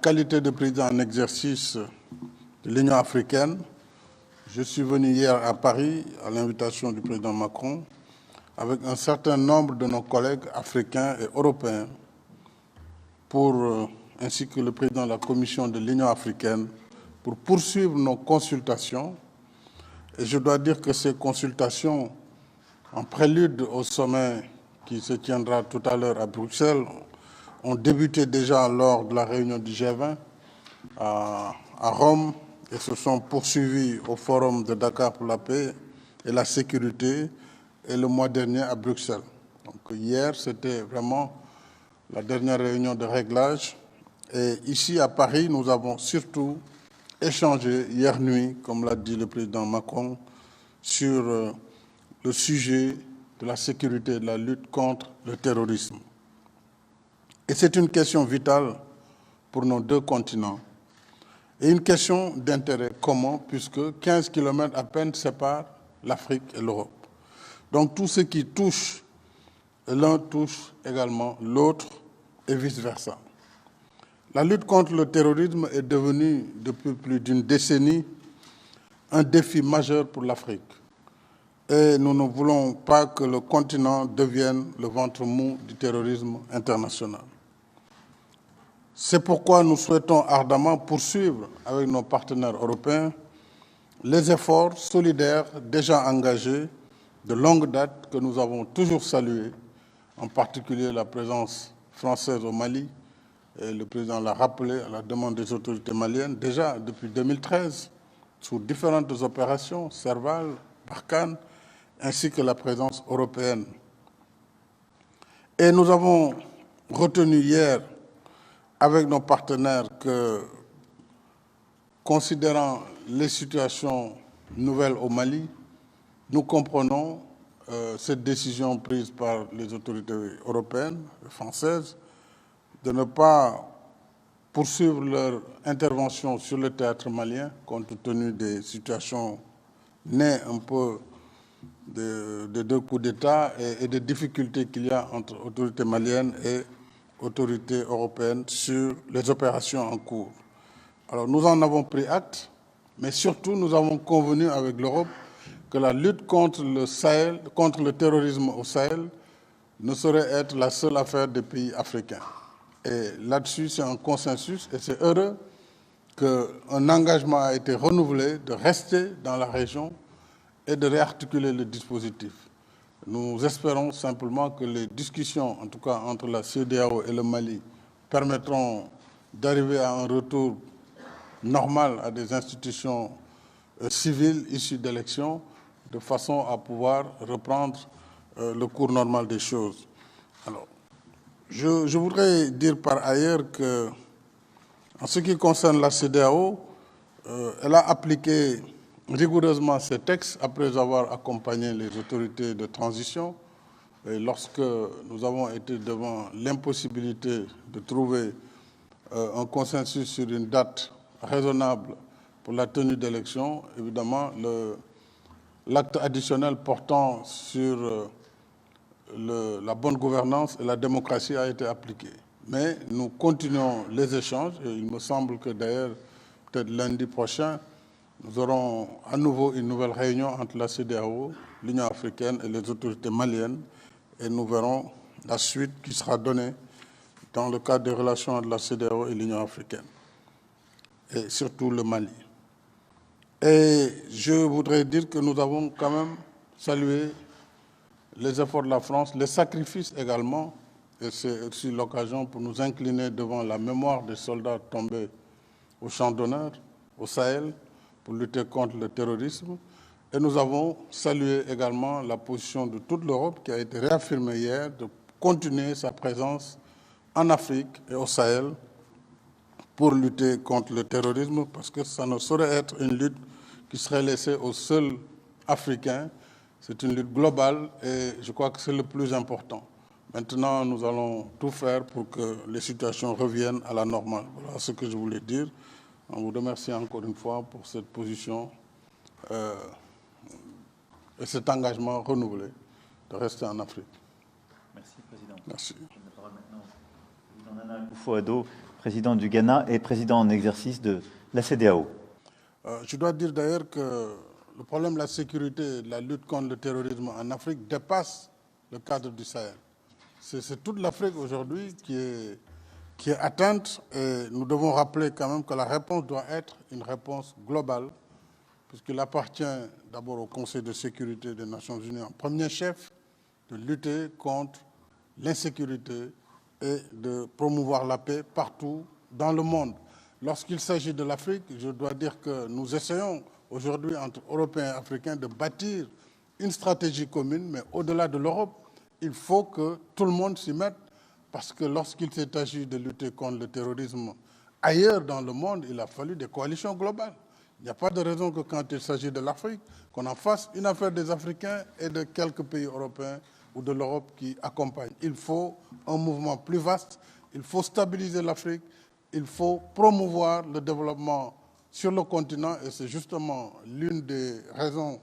qualité de président en exercice de l'Union africaine, je suis venu hier à Paris à l'invitation du président Macron avec un certain nombre de nos collègues africains et européens ainsi que le président de la Commission de l'Union africaine pour poursuivre nos consultations. Et je dois dire que ces consultations, en prélude au sommet qui se tiendra tout à l'heure à Bruxelles, ont débuté déjà lors de la réunion du G20 à Rome et se sont poursuivies au Forum de Dakar pour la paix et la sécurité et le mois dernier à Bruxelles. Donc hier, c'était vraiment la dernière réunion de réglage. Et ici à Paris, nous avons surtout échangé hier nuit, comme l'a dit le président Macron, sur le sujet de la sécurité et de la lutte contre le terrorisme. Et c'est une question vitale pour nos deux continents et une question d'intérêt commun puisque 15 kilomètres à peine séparent l'Afrique et l'Europe. Donc tout ce qui touche l'un touche également l'autre et vice-versa. La lutte contre le terrorisme est devenue depuis plus d'une décennie un défi majeur pour l'Afrique. Et nous ne voulons pas que le continent devienne le ventre mou du terrorisme international. C'est pourquoi nous souhaitons ardemment poursuivre avec nos partenaires européens les efforts solidaires déjà engagés de longue date que nous avons toujours salués, en particulier la présence française au Mali, et le président l'a rappelé à la demande des autorités maliennes, déjà depuis 2013, sous différentes opérations, Serval, Barkhane, ainsi que la présence européenne. Et nous avons retenu hier, avec nos partenaires, que, considérant les situations nouvelles au Mali, nous comprenons cette décision prise par les autorités européennes et françaises de ne pas poursuivre leur intervention sur le théâtre malien, compte tenu des situations nées un peu des deux coups d'État et des difficultés qu'il y a entre autorités maliennes et autorités européennes sur les opérations en cours. Alors nous en avons pris acte, mais surtout nous avons convenu avec l'Europe que la lutte contre le Sahel, contre le terrorisme au Sahel, ne saurait être la seule affaire des pays africains. Et là-dessus, c'est un consensus et c'est heureux qu'un engagement a été renouvelé de rester dans la région et de réarticuler le dispositif. Nous espérons simplement que les discussions, en tout cas entre la CEDEAO et le Mali, permettront d'arriver à un retour normal à des institutions civiles issues d'élections, de façon à pouvoir reprendre le cours normal des choses. Alors, je voudrais dire par ailleurs que, en ce qui concerne la CEDEAO, elle a appliqué rigoureusement ces textes après avoir accompagné les autorités de transition. Et lorsque nous avons été devant l'impossibilité de trouver un consensus sur une date raisonnable pour la tenue d'élections, évidemment, l'acte additionnel portant sur la bonne gouvernance et la démocratie a été appliqué. Mais nous continuons les échanges et il me semble que d'ailleurs, peut-être lundi prochain, nous aurons à nouveau une nouvelle réunion entre la CEDEAO, l'Union africaine et les autorités maliennes et nous verrons la suite qui sera donnée dans le cadre des relations entre la CEDEAO et l'Union africaine et surtout le Mali. Et je voudrais dire que nous avons quand même salué les efforts de la France, les sacrifices également, et c'est aussi l'occasion pour nous incliner devant la mémoire des soldats tombés au champ d'honneur, au Sahel, pour lutter contre le terrorisme. Et nous avons salué également la position de toute l'Europe qui a été réaffirmée hier de continuer sa présence en Afrique et au Sahel pour lutter contre le terrorisme, parce que ça ne saurait être une lutte qui serait laissée aux seuls Africains. C'est une lutte globale et je crois que c'est le plus important. Maintenant, nous allons tout faire pour que les situations reviennent à la normale. Voilà ce que je voulais dire. On vous remercie encore une fois pour cette position et cet engagement renouvelé de rester en Afrique. Merci, Président. Merci. La parole maintenant au président Nana Akufo-Addo, président du Ghana et président en exercice de la CEDEAO. Je dois dire d'ailleurs que le problème de la sécurité, de la lutte contre le terrorisme en Afrique dépasse le cadre du Sahel. C'est toute l'Afrique aujourd'hui qui est atteinte et nous devons rappeler quand même que la réponse doit être une réponse globale puisqu'il appartient d'abord au Conseil de sécurité des Nations Unies en premier chef de lutter contre l'insécurité et de promouvoir la paix partout dans le monde. Lorsqu'il s'agit de l'Afrique, je dois dire que nous essayons aujourd'hui entre Européens et Africains de bâtir une stratégie commune, mais au-delà de l'Europe, il faut que tout le monde s'y mette parce que lorsqu'il s'est agi de lutter contre le terrorisme ailleurs dans le monde, il a fallu des coalitions globales. Il n'y a pas de raison que quand il s'agit de l'Afrique, qu'on en fasse une affaire des Africains et de quelques pays européens ou de l'Europe qui accompagnent. Il faut un mouvement plus vaste, il faut stabiliser l'Afrique, il faut promouvoir le développement sur le continent et c'est justement l'une des raisons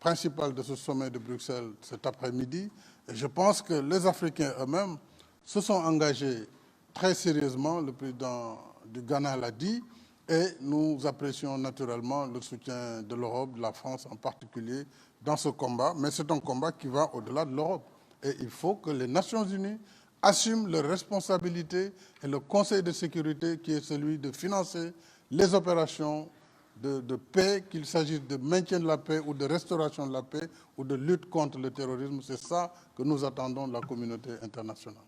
principales de ce sommet de Bruxelles cet après-midi. Et je pense que les Africains eux-mêmes se sont engagés très sérieusement, le président du Ghana l'a dit, et nous apprécions naturellement le soutien de l'Europe, de la France en particulier, dans ce combat. Mais c'est un combat qui va au-delà de l'Europe. Et il faut que les Nations Unies assument leurs responsabilités et le Conseil de sécurité qui est celui de financer les opérations de paix, qu'il s'agisse de maintien de la paix ou de restauration de la paix ou de lutte contre le terrorisme. C'est ça que nous attendons de la communauté internationale.